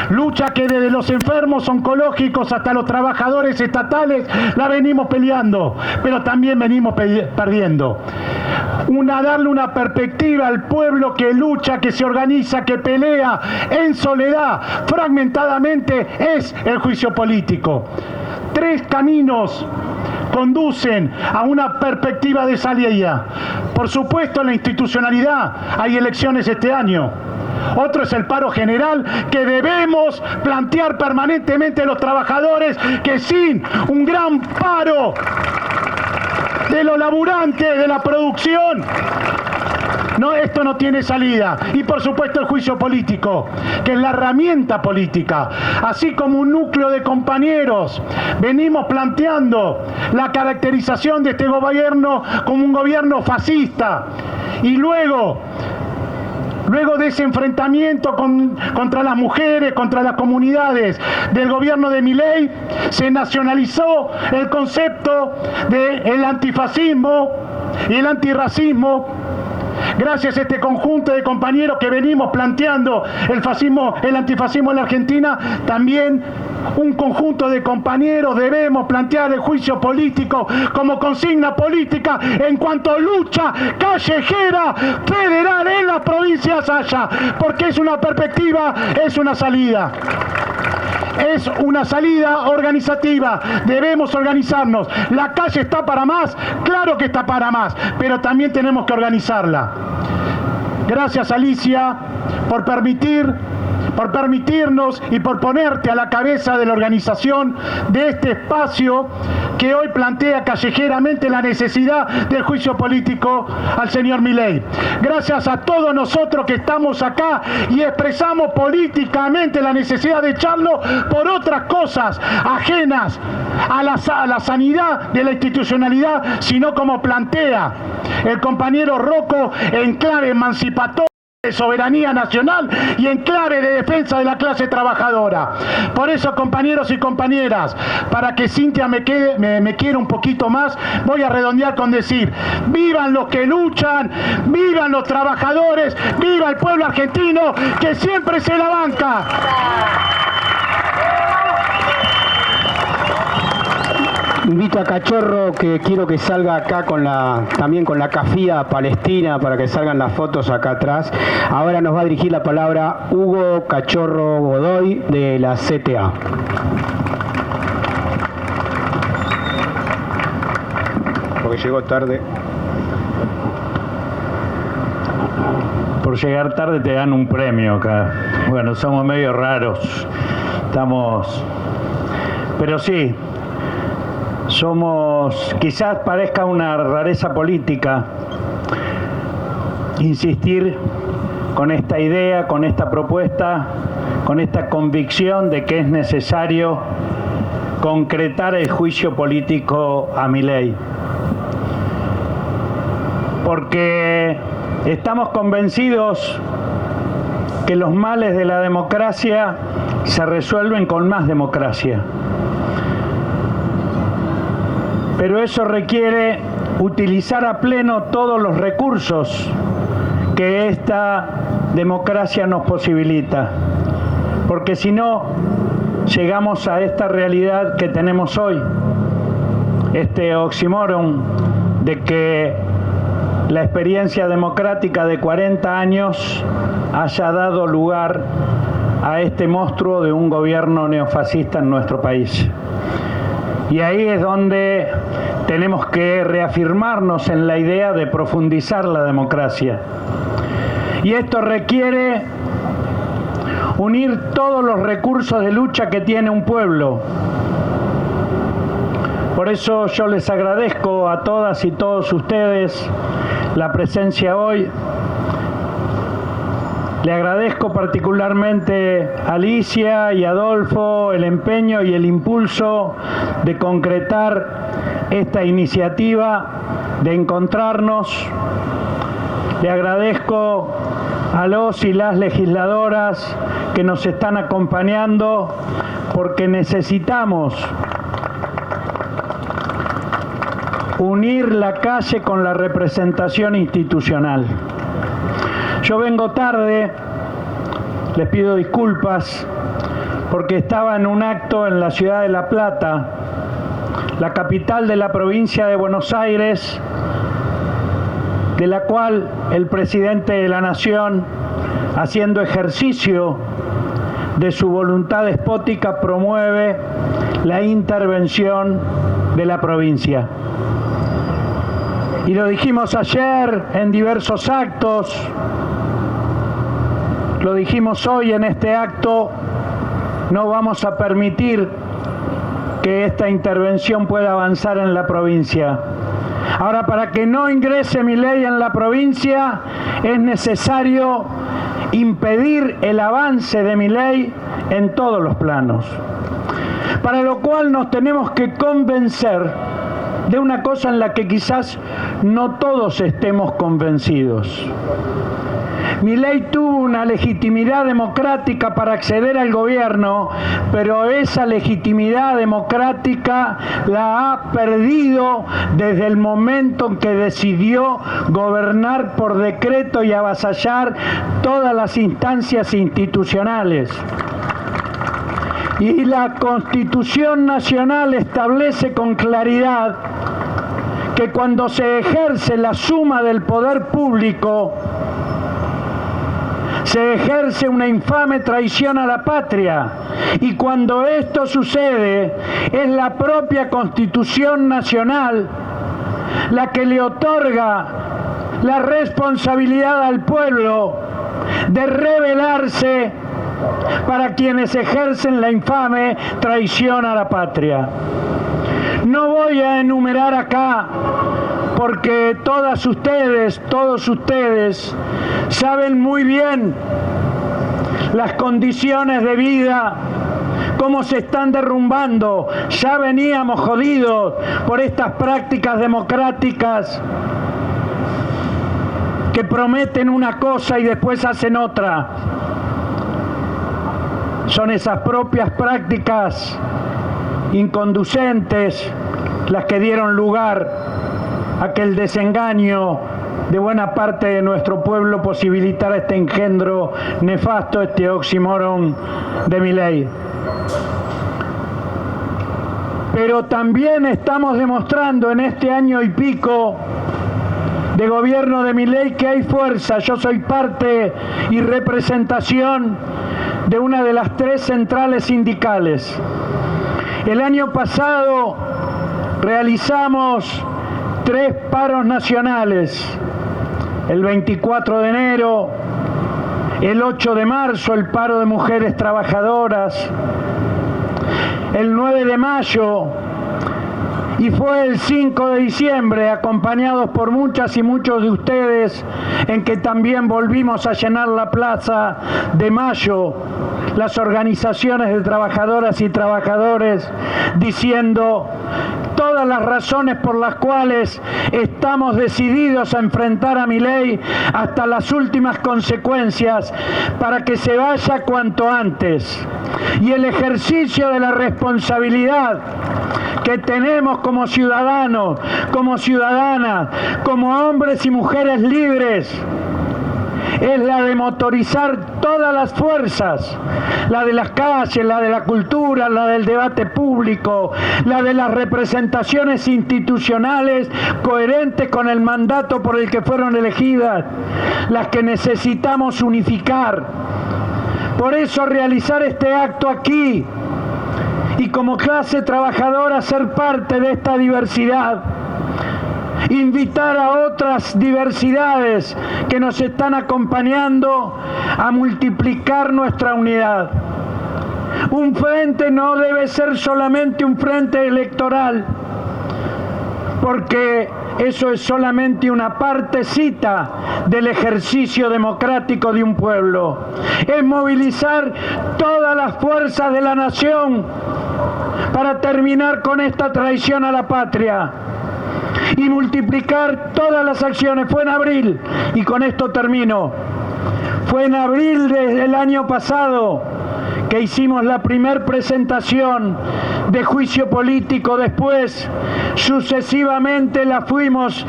Lucha que desde los enfermos oncológicos hasta los trabajadores estatales la venimos peleando, pero también venimos perdiendo. Darle una perspectiva al pueblo que lucha, que se organiza, que pelea en soledad, fragmentadamente, es el juicio político. 3 caminos conducen a una perspectiva de salida. Por supuesto, la institucionalidad. Hay elecciones este año. Otro es el paro general que debemos plantear permanentemente los trabajadores, que sin un gran paro de los laburantes, de la producción, No, esto no tiene salida. Y por supuesto el juicio político, que es la herramienta política. Así como un núcleo de compañeros venimos planteando la caracterización de este gobierno como un gobierno fascista. Y luego de ese enfrentamiento contra las mujeres, contra las comunidades del gobierno de Milei, se nacionalizó el concepto del antifascismo y el antirracismo. Gracias a este conjunto de compañeros que venimos planteando el antifascismo en la Argentina, también un conjunto de compañeros debemos plantear el juicio político como consigna política en cuanto lucha callejera federal en las provincias haya, porque es una perspectiva, es una salida. Es una salida organizativa, debemos organizarnos. La calle está para más, claro que está para más, pero también tenemos que organizarla. Gracias, Alicia, por permitirnos y por ponerte a la cabeza de la organización de este espacio que hoy plantea callejeramente la necesidad del juicio político al señor Milei. Gracias a todos nosotros que estamos acá y expresamos políticamente la necesidad de echarlo por otras cosas ajenas a la sanidad de la institucionalidad, sino como plantea el compañero Rocco en clave emancipatoria, de soberanía nacional y en clave de defensa de la clase trabajadora. Por eso, compañeros y compañeras, para que Cintia me quiera un poquito más, voy a redondear con decir: vivan los que luchan, vivan los trabajadores, viva el pueblo argentino que siempre se la banca. Invito a Cachorro, que quiero que salga acá también con la cafía palestina, para que salgan las fotos acá atrás. Ahora nos va a dirigir la palabra Hugo Cachorro Godoy, de la CTA. Porque llegó tarde. Por llegar tarde te dan un premio acá. Bueno, somos medio raros. Pero sí. Quizás parezca una rareza política insistir con esta idea, con esta propuesta, con esta convicción de que es necesario concretar el juicio político a Milei. Porque estamos convencidos que los males de la democracia se resuelven con más democracia. Pero eso requiere utilizar a pleno todos los recursos que esta democracia nos posibilita. Porque si no, llegamos a esta realidad que tenemos hoy, este oxímoron de que la experiencia democrática de 40 años haya dado lugar a este monstruo de un gobierno neofascista en nuestro país. Y ahí es donde tenemos que reafirmarnos en la idea de profundizar la democracia. Y esto requiere unir todos los recursos de lucha que tiene un pueblo. Por eso yo les agradezco a todas y todos ustedes la presencia hoy. Le agradezco particularmente a Alicia y Adolfo el empeño y el impulso de concretar esta iniciativa, de encontrarnos. Le agradezco a los y las legisladoras que nos están acompañando, porque necesitamos unir la calle con la representación institucional. Yo vengo tarde, les pido disculpas, porque estaba en un acto en la ciudad de La Plata, la capital de la provincia de Buenos Aires, de la cual el presidente de la Nación, haciendo ejercicio de su voluntad despótica, promueve la intervención de la provincia. Y lo dijimos ayer en diversos actos, lo dijimos hoy en este acto: no vamos a permitir que esta intervención pueda avanzar en la provincia. Ahora, para que no ingrese Milei en la provincia, es necesario impedir el avance de Milei en todos los planos. Para lo cual nos tenemos que convencer de una cosa en la que quizás no todos estemos convencidos. Milei tuvo una legitimidad democrática para acceder al gobierno, pero esa legitimidad democrática la ha perdido desde el momento en que decidió gobernar por decreto y avasallar todas las instancias institucionales. Y la Constitución Nacional establece con claridad que cuando se ejerce la suma del poder público, se ejerce una infame traición a la patria, y cuando esto sucede es la propia Constitución Nacional la que le otorga la responsabilidad al pueblo de rebelarse para quienes ejercen la infame traición a la patria. No voy a enumerar acá, porque todos ustedes saben muy bien las condiciones de vida, cómo se están derrumbando. Ya veníamos jodidos por estas prácticas democráticas que prometen una cosa y después hacen otra. Son esas propias prácticas inconducentes las que dieron lugar a que el desengaño de buena parte de nuestro pueblo posibilitara este engendro nefasto, este oxímoron de Milei. Pero también estamos demostrando en este año y pico de gobierno de Milei que hay fuerza. Yo soy parte y representación de una de las 3 centrales sindicales. El año pasado realizamos 3 paros nacionales, el 24 de enero, el 8 de marzo, el paro de mujeres trabajadoras, el 9 de mayo, y fue el 5 de diciembre, acompañados por muchas y muchos de ustedes, en que también volvimos a llenar la Plaza de Mayo, las organizaciones de trabajadoras y trabajadores, diciendo todas las razones por las cuales estamos decididos a enfrentar a Milei hasta las últimas consecuencias para que se vaya cuanto antes. Y el ejercicio de la responsabilidad que tenemos como ciudadanos, como ciudadanas, como hombres y mujeres libres, es la de motorizar todas las fuerzas, la de las calles, la de la cultura, la del debate público, la de las representaciones institucionales coherentes con el mandato por el que fueron elegidas, las que necesitamos unificar. Por eso realizar este acto aquí y como clase trabajadora ser parte de esta diversidad, invitar a otras diversidades que nos están acompañando a multiplicar nuestra unidad. Un frente no debe ser solamente un frente electoral, porque eso es solamente una partecita del ejercicio democrático de un pueblo. Es movilizar todas las fuerzas de la nación para terminar con esta traición a la patria y multiplicar todas las acciones. Fue en abril, y con esto termino, fue en abril del año pasado que hicimos la primer presentación de juicio político. Después, sucesivamente la fuimos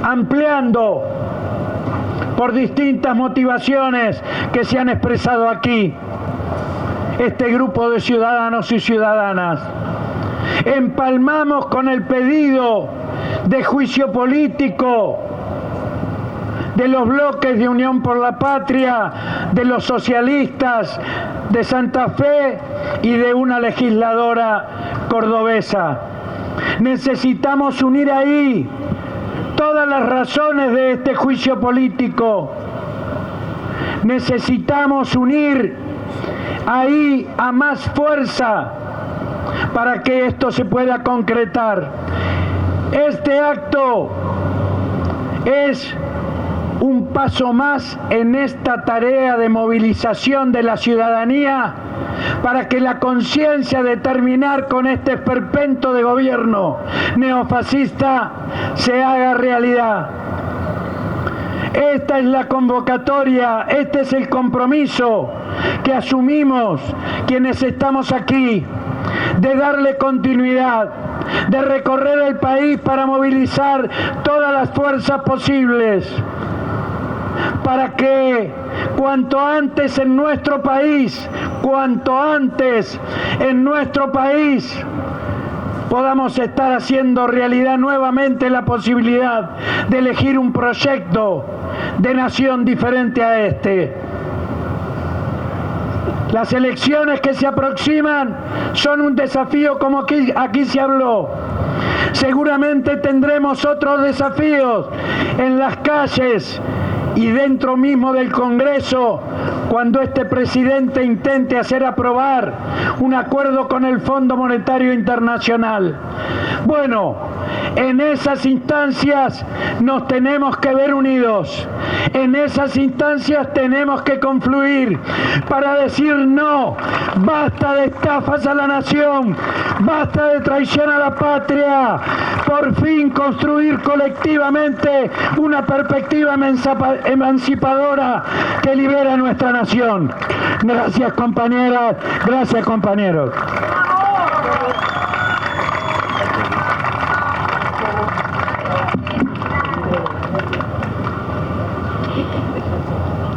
ampliando por distintas motivaciones que se han expresado aquí. Este grupo de ciudadanos y ciudadanas empalmamos con el pedido de juicio político de los bloques de Unión por la Patria, de los socialistas de Santa Fe y de una legisladora cordobesa. Necesitamos unir ahí todas las razones de este juicio político. Necesitamos unir ahí a más fuerza para que esto se pueda concretar. Este acto es un paso más en esta tarea de movilización de la ciudadanía para que la conciencia de terminar con este esperpento de gobierno neofascista se haga realidad. Esta es la convocatoria, este es el compromiso que asumimos quienes estamos aquí, de darle continuidad, de recorrer el país para movilizar todas las fuerzas posibles, para que cuanto antes en nuestro país podamos estar haciendo realidad nuevamente la posibilidad de elegir un proyecto de nación diferente a este. Las elecciones que se aproximan son un desafío, como aquí se habló. Seguramente tendremos otros desafíos en las calles y dentro mismo del Congreso, cuando este presidente intente hacer aprobar un acuerdo con el Fondo Monetario Internacional. Bueno, en esas instancias nos tenemos que ver unidos, en esas instancias tenemos que confluir para decir no, basta de estafas a la nación, basta de traición a la patria, por fin construir colectivamente una perspectiva emancipadora que libera a nuestra nación. Gracias, compañeras, gracias, compañeros.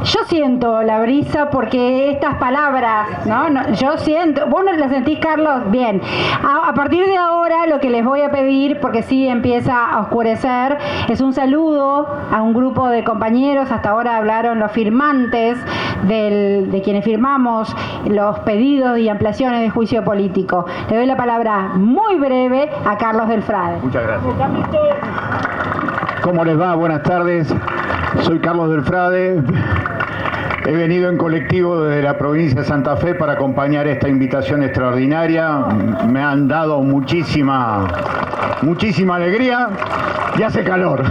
Yo siento la brisa porque estas palabras, ¿no? Yo siento, vos no las sentís, Carlos, bien. A partir de ahora lo que les voy a pedir, porque sí empieza a oscurecer, es un saludo a un grupo de compañeros. Hasta ahora hablaron los firmantes de quienes firmamos los pedidos y ampliaciones de juicio político. Le doy la palabra muy breve a Carlos del Frade. Muchas gracias. ¿Cómo les va? Buenas tardes. Soy Carlos del Frade. He venido en colectivo desde la provincia de Santa Fe para acompañar esta invitación extraordinaria. Me han dado muchísima alegría y hace calor.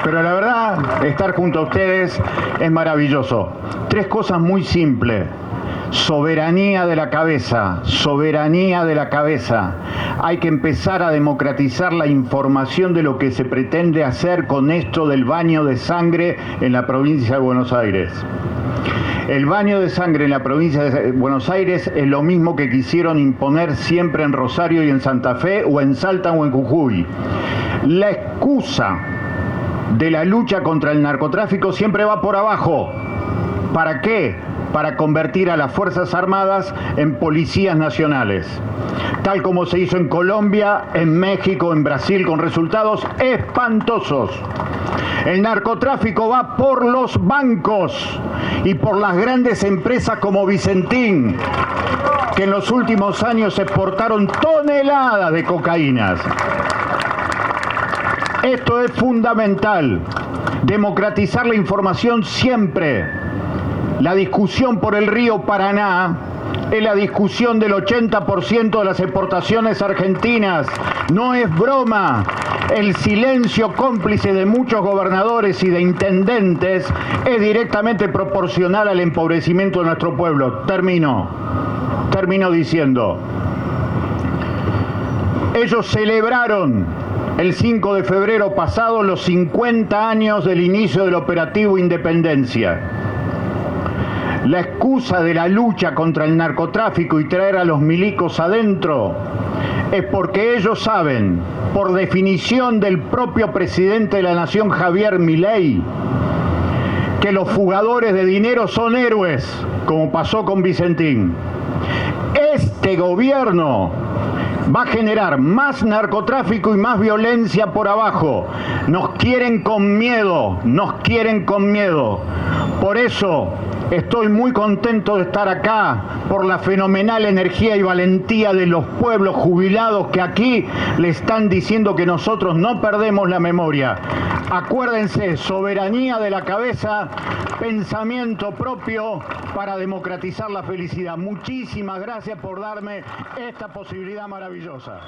Pero la verdad, estar junto a ustedes es maravilloso. 3 cosas muy simples. Soberanía de la cabeza, soberanía de la cabeza. Hay que empezar a democratizar la información de lo que se pretende hacer con esto del baño de sangre en la provincia de Buenos Aires. El baño de sangre en la provincia de Buenos Aires es lo mismo que quisieron imponer siempre en Rosario y en Santa Fe, o en Salta o en Jujuy. La excusa de la lucha contra el narcotráfico siempre va por abajo. ¿Para qué? Para convertir a las Fuerzas Armadas en policías nacionales, tal como se hizo en Colombia, en México, en Brasil, con resultados espantosos. El narcotráfico va por los bancos y por las grandes empresas como Vicentín, que en los últimos años exportaron toneladas de cocaínas. Esto es fundamental, democratizar la información siempre. La discusión por el río Paraná es la discusión del 80% de las exportaciones argentinas. No es broma. El silencio cómplice de muchos gobernadores y de intendentes es directamente proporcional al empobrecimiento de nuestro pueblo. Termino diciendo, ellos celebraron el 5 de febrero pasado los 50 años del inicio del operativo Independencia. La excusa de la lucha contra el narcotráfico y traer a los milicos adentro es porque ellos saben, por definición del propio presidente de la Nación, Javier Milei, que los fugadores de dinero son héroes, como pasó con Vicentín. Este gobierno va a generar más narcotráfico y más violencia por abajo. Nos quieren con miedo, nos quieren con miedo. Por eso Estoy muy contento de estar acá por la fenomenal energía y valentía de los pueblos jubilados que aquí le están diciendo que nosotros no perdemos la memoria. Acuérdense, soberanía de la cabeza, pensamiento propio para democratizar la felicidad. Muchísimas gracias por darme esta posibilidad maravillosa.